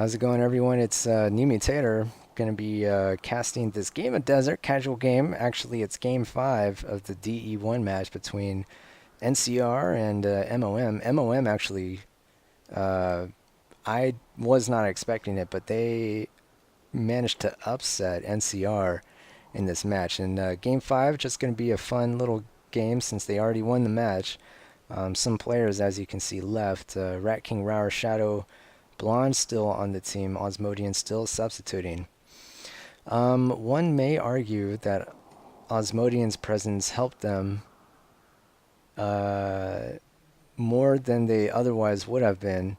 How's it going, everyone? It's New Mutator. Going to be casting this Game of Desert casual game. Actually, it's Game 5 of the DE1 match between NCR and MoM. MoM actually, uh, I was not expecting it, but they managed to upset NCR in this match. And Game 5 just going to be a fun little game since they already won the match. Some players, as you can see, left. Rat King, Rower, Shadow, Blonde still on the team, Osmodian still substituting. One may argue that Osmodian's presence helped them uh, more than they otherwise would have been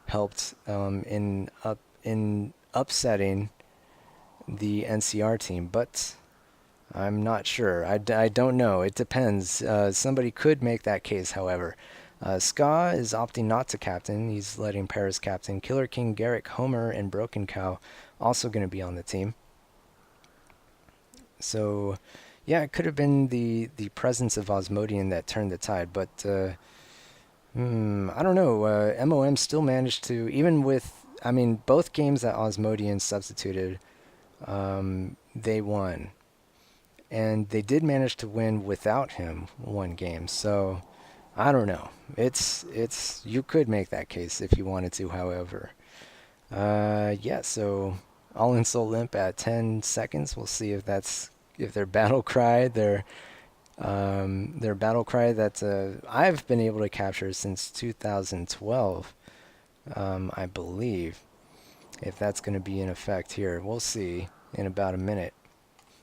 helped in upsetting the NCR team, but I'm not sure. I don't know. It depends. Somebody could make that case, however. Ska is opting not to captain. He's letting Paris captain. Killer King, Garrick, Homer, and Broken Cow also going to be on the team. So, yeah, it could have been the presence of Osmodian that turned the tide, but I don't know. MOM still managed to, even with, I mean, both games that Osmodian substituted, they won. And they did manage to win without him one game, so I don't know. It's you could make that case if you wanted to, however. Yeah, so all in Soul Limp at 10 seconds. We'll see if their battle cry, their battle cry that I've been able to capture since 2012, I believe. If that's going to be in effect here, we'll see in about a minute.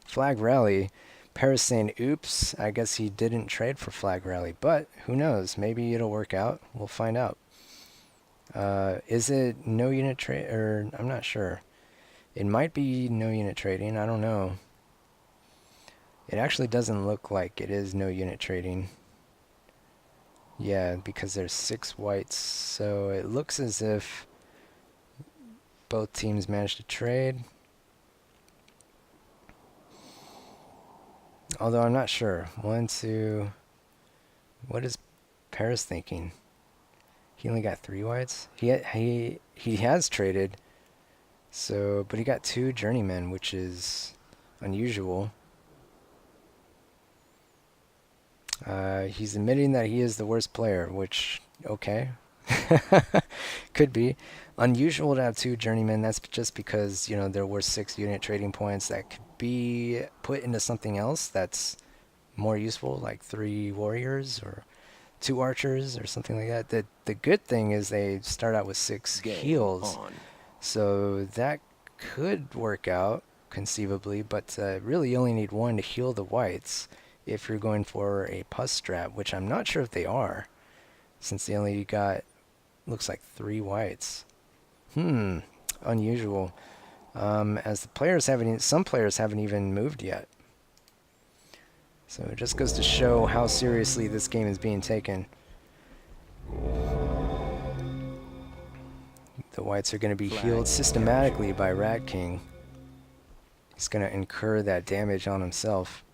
Flag Rally. Paris saying, oops, I guess he didn't trade for Flag Rally, but who knows? Maybe it'll work out. We'll find out. Is it no unit trade, or I'm not sure. It might be no unit trading. I don't know. It actually doesn't look like it is no unit trading. Yeah, because there's 6 whites, so it looks as if both teams managed to trade. Although I'm not sure. 1, 2. What is Paris thinking? He only got 3 whites. He has traded. So, but he got 2 journeymen, which is unusual. He's admitting that he is the worst player, which, okay. Could be. Unusual to have 2 journeymen. That's just because, there were 6 unit trading points that could be put into something else that's more useful, like 3 warriors or 2 archers or something like that. The good thing is they start out with 6 heals. So that could work out conceivably, but really you only need 1 to heal the whites if you're going for a pus strat, which I'm not sure if they are, since they only got, looks like 3 whites. Unusual. As the players some players haven't even moved yet. So it just goes to show how seriously this game is being taken. The whites are going to be healed systematically by Rat King. He's going to incur that damage on himself.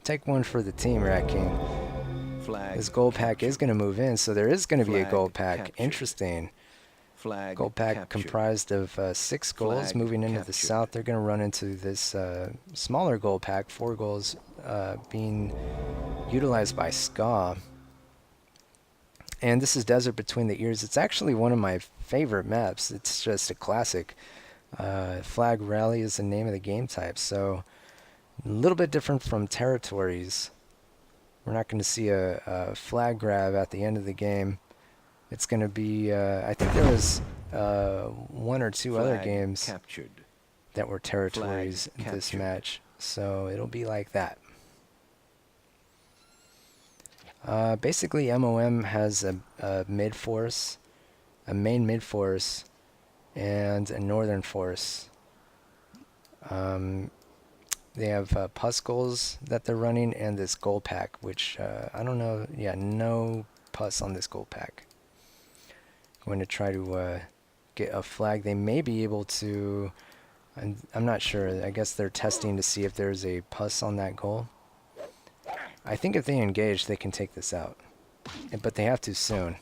Take 1 for the team, Rat King. This gold pack is going to move in, so there is going to be a gold pack. Interesting. Gold pack comprised of 6 golds moving into the south. They're going to run into this smaller gold pack, 4 golds being utilized by Ska. And this is Desert Between the Ears. It's actually one of my favorite maps. It's just a classic. Flag Rally is the name of the game type, so a little bit different from Territories. We're not going to see a flag grab at the end of the game. It's going to be, I think there was 1 or 2 other games that were Territories this match, so it'll be like that. Basically, MOM has a mid-force, a main mid-force, and a northern force. They have pus goals that they're running, and this gold pack, which, I don't know, yeah, no pus on this gold pack. Going to try to get a flag. They may be able to, I'm not sure, I guess they're testing to see if there's a pus on that goal. I think if they engage, they can take this out, but they have to soon.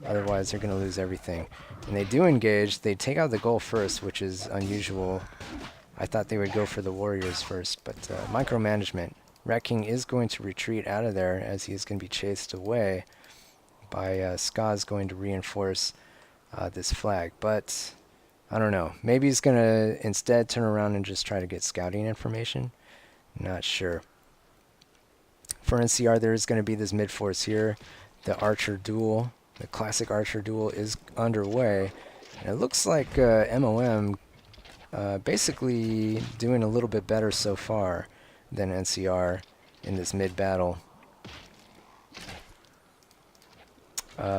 Otherwise, they're going to lose everything. And they do engage. They take out the goal first, which is unusual. I thought they would go for the warriors first, but micromanagement. Rat King is going to retreat out of there as he is going to be chased away by Ska's going to reinforce this flag. But I don't know. Maybe he's going to instead turn around and just try to get scouting information. Not sure. For NCR, there is going to be this mid-force here. The archer duel, the classic archer duel is underway. And it looks like MoM basically doing a little bit better so far than NCR in this mid-battle.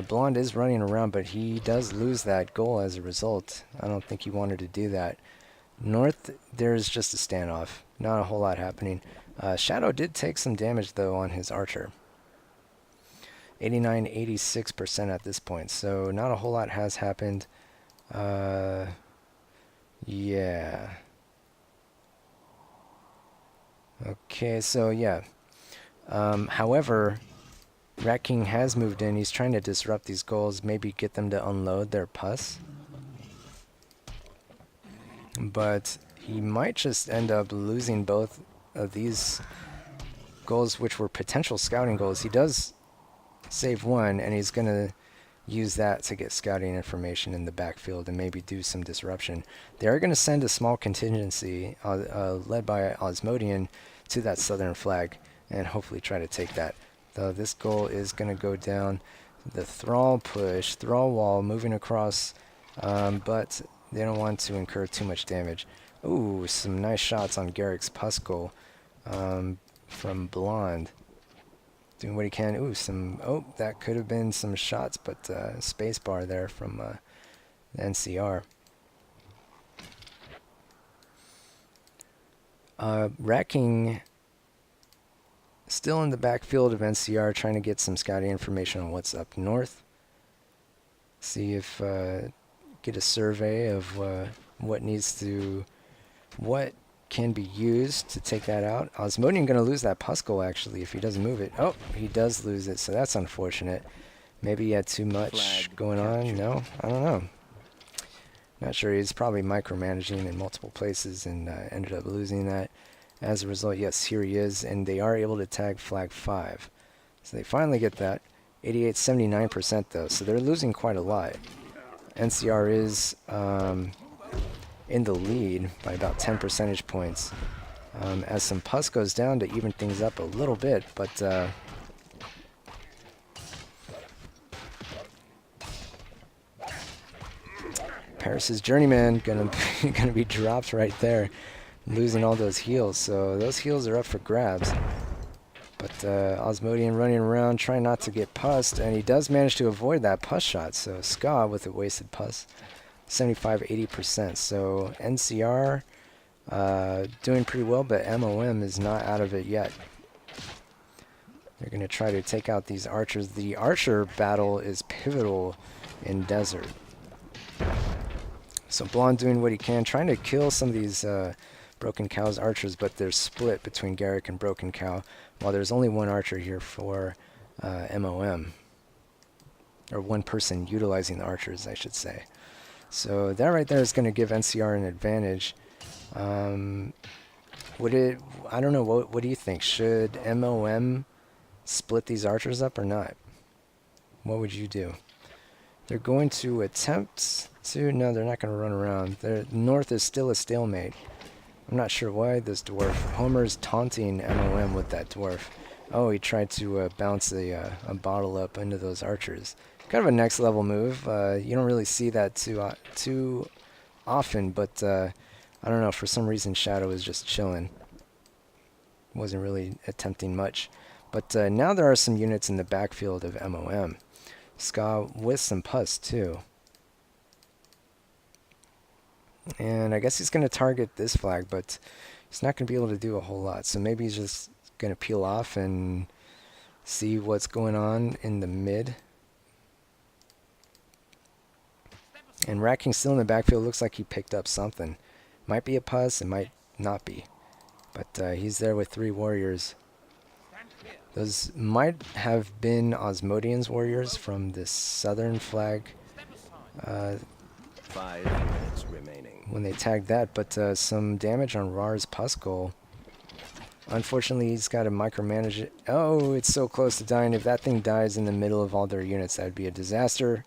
Blonde is running around, but he does lose that goal as a result. I don't think he wanted to do that. North, there's just a standoff. Not a whole lot happening. Shadow did take some damage, though, on his archer. 89-86% at this point, so not a whole lot has happened. Yeah. Okay, so yeah. However, Rat King has moved in. He's trying to disrupt these goals, maybe get them to unload their pus. But he might just end up losing both of these goals, which were potential scouting goals. He does save one, and he's going to use that to get scouting information in the backfield and maybe do some disruption. They are going to send a small contingency led by Osmodian to that southern flag and hopefully try to take that. Though this goal is going to go down. The Thrall push, Thrall wall moving across, but they don't want to incur too much damage. Ooh, some nice shots on Garrick's pus goal from Blonde. Doing what he can. Ooh, oh, that could have been some shots, but spacebar there from NCR. Rat King still in the backfield of NCR, trying to get some scouting information on what's up north. See if get a survey of what can be used to take that out. Osmodian going to lose that Puskull actually if he doesn't move it. Oh, he does lose it, so that's unfortunate. Maybe he had too much going on. No, I don't know. Not sure. He's probably micromanaging in multiple places and ended up losing that. As a result, yes, here he is, and they are able to tag flag 5. So they finally get that. 78-79% though, so they're losing quite a lot. NCR is in the lead by about 10 percentage points. As some pus goes down to even things up a little bit, but Paris's journeyman gonna be dropped right there, losing all those heals. So those heals are up for grabs. But Osmodian running around trying not to get pussed, and he does manage to avoid that pus shot. So Ska with a wasted pus, 75-80%. So NCR doing pretty well, but MoM is not out of it yet. They're going to try to take out these archers. The archer battle is pivotal in Desert. So Blonde doing what he can, trying to kill some of these Broken Cow's archers, but they're split between Garrick and Broken Cow, while there's only one archer here for MoM. Or one person utilizing the archers, I should say. So that right there is going to give NCR an advantage. I don't know, what do you think? Should MoM split these archers up or not? What would you do? They're going to attempt to... No, they're not going to run around. North is still a stalemate. I'm not sure why this dwarf... Homer's taunting MoM with that dwarf. Oh, he tried to bounce a bottle up into those archers. Kind of a next level move. You don't really see that too often, but I don't know, for some reason Shadow is just chilling. Wasn't really attempting much. But now there are some units in the backfield of MoM. Ska with some pus too. And I guess he's going to target this flag, but he's not going to be able to do a whole lot. So maybe he's just going to peel off and see what's going on in the mid. And Rat King still in the backfield. Looks like he picked up something. Might be a pus, it might not be. But he's there with 3 warriors. Those might have been Osmodian's warriors from this southern flag 5 minutes remaining. when they tagged that, but some damage on Rar's Puskul. Unfortunately, he's got to micromanage it. Oh, it's so close to dying. If that thing dies in the middle of all their units, that would be a disaster.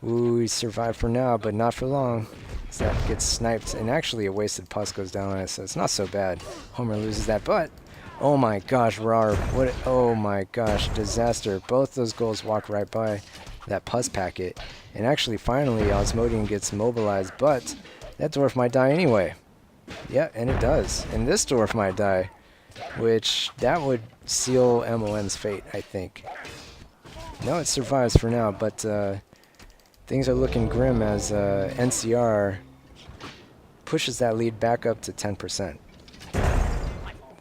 Ooh, he survived for now, but not for long. So that gets sniped, and actually a wasted Pusk goes down on it, so it's not so bad. Homer loses that, but oh my gosh, Rar, what? Oh my gosh, disaster. Both those goals walk right by that Pusk packet, and actually, finally, Osmodian gets mobilized, but that dwarf might die anyway. Yeah, and it does, and this dwarf might die, which that would seal MoM's fate, I think. No, it survives for now, but things are looking grim as NCR pushes that lead back up to 10%.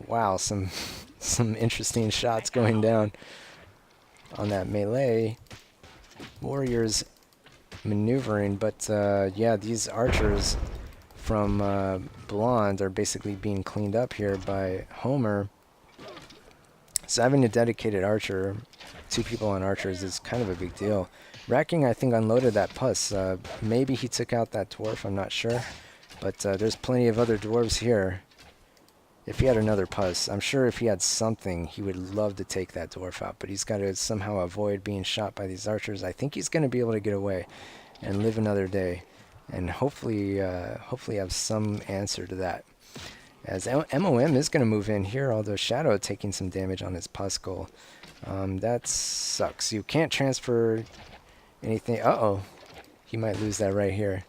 Wow, some interesting shots going down on that melee. Warriors maneuvering, but yeah, these archers from Blonde are basically being cleaned up here by Homer. So having a dedicated archer, 2 people on archers, is kind of a big deal. Racking, I think, unloaded that Puss. Maybe he took out that dwarf, I'm not sure. But there's plenty of other dwarves here. If he had another Puss, I'm sure if he had something, he would love to take that dwarf out. But he's got to somehow avoid being shot by these archers. I think he's going to be able to get away and live another day. And hopefully have some answer to that. As MoM is going to move in here, although Shadow taking some damage on his Puskul. That sucks. You can't transfer anything. Uh-oh. He might lose that right here.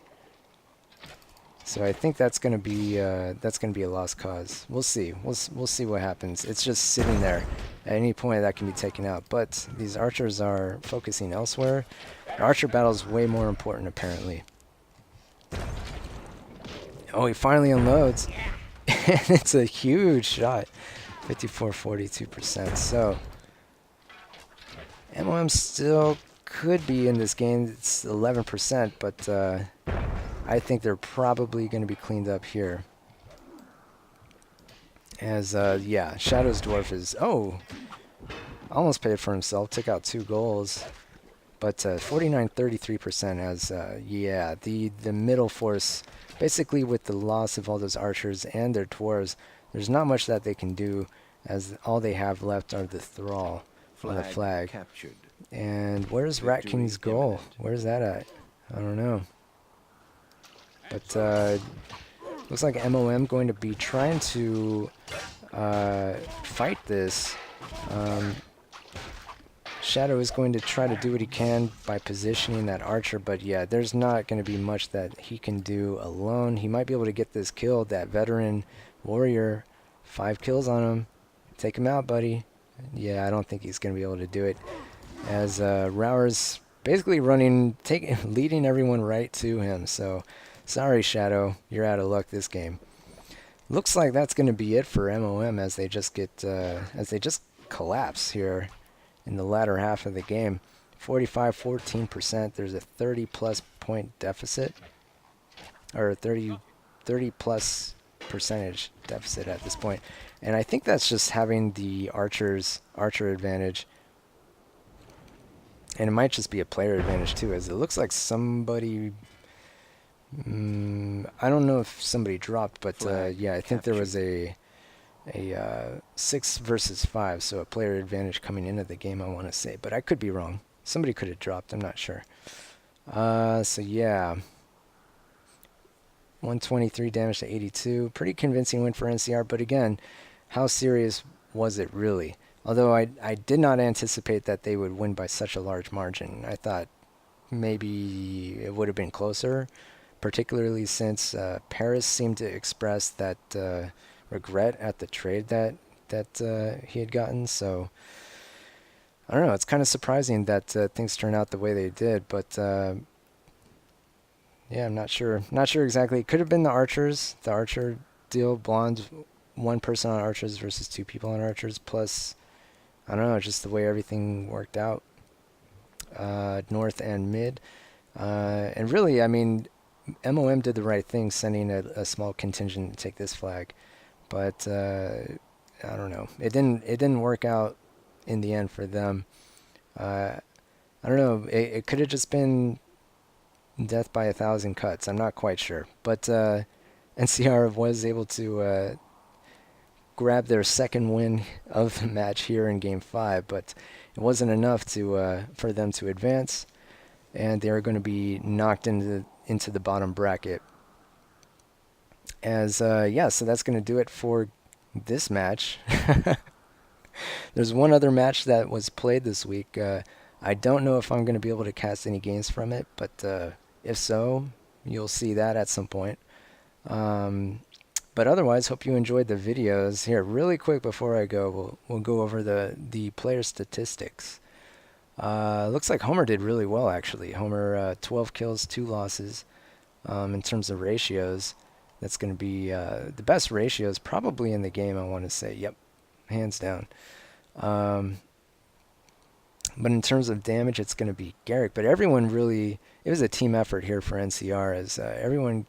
So I think that's going to be a lost cause. We'll see. We'll see what happens. It's just sitting there. At any point that can be taken out. But these archers are focusing elsewhere. The archer battle is way more important apparently. Oh, he finally unloads. And it's a huge shot. 54-42%. So MoM still could be in this game. It's 11%, but I think they're probably going to be cleaned up here. As, yeah, Shadow's dwarf is, almost paid for himself. Took out 2 goals. But 49-33% as, yeah, the middle force, basically with the loss of all those archers and their dwarves, there's not much that they can do, as all they have left are the thrall on the flag. Captured. And where's Rat King's goal? Imminent. Where's that at? I don't know. But looks like MoM going to be trying to fight this. Shadow is going to try to do what he can by positioning that archer, but yeah, there's not going to be much that he can do alone. He might be able to get this kill, that veteran warrior. 5 kills on him. Take him out, buddy. Yeah, I don't think he's going to be able to do it. As Rauer's basically leading everyone right to him. So, sorry, Shadow, you're out of luck this game. Looks like that's going to be it for MoM as they just collapse here in the latter half of the game. 45-14%. There's a 30+ point deficit, or 30+ percentage deficit at this point. And I think that's just having the archer advantage. And it might just be a player advantage too, as it looks like somebody, I don't know if somebody dropped, but yeah, I think there was a 6 versus 5, so a player advantage coming into the game, I want to say, but I could be wrong. Somebody could have dropped, I'm not sure. So yeah, 123 damage to 82. Pretty convincing win for NCR, but again, how serious was it really? Although I did not anticipate that they would win by such a large margin. I thought maybe it would have been closer, particularly since Paris seemed to express that regret at the trade that he had gotten. So I don't know, it's kind of surprising that things turned out the way they did, but yeah, I'm not sure exactly. It could have been the archers, the archer deal. Blonde, 1 person on archers versus 2 people on archers, plus I don't know, just the way everything worked out, north and mid. And really, I mean, MoM did the right thing, sending a small contingent to take this flag. But I don't know. It didn't work out in the end for them. I don't know. It could have just been death by 1,000 cuts. I'm not quite sure. But NCR was able to grab their second win of the match here in Game 5, but it wasn't enough to for them to advance, and they are going to be knocked into the bottom bracket. As yeah, so that's going to do it for this match. There's one other match that was played this week. I don't know if I'm going to be able to cast any games from it, but if so, you'll see that at some point. But otherwise, hope you enjoyed the videos. Here, really quick before I go, we'll go over the player statistics. Looks like Homer did really well, actually. Homer, 12 kills, 2 losses. In terms of ratios, that's going to be the best ratios probably in the game, I want to say. Yep, hands down. But in terms of damage, it's going to be Garrick. But everyone really, it was a team effort here for NCR, as everyone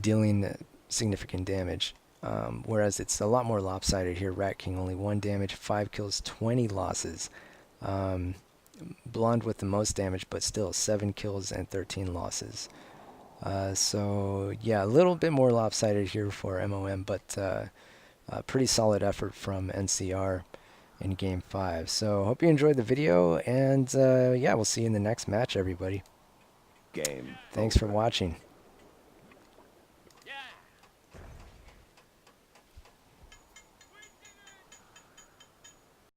dealing significant damage. Whereas it's a lot more lopsided here. Rat King only 1 damage, 5 kills, 20 losses. Blonde with the most damage, but still 7 kills and 13 losses. So yeah, a little bit more lopsided here for MoM, but a pretty solid effort from NCR in Game 5. So hope you enjoyed the video, and yeah, we'll see you in the next match, everybody. Game. Thanks for watching.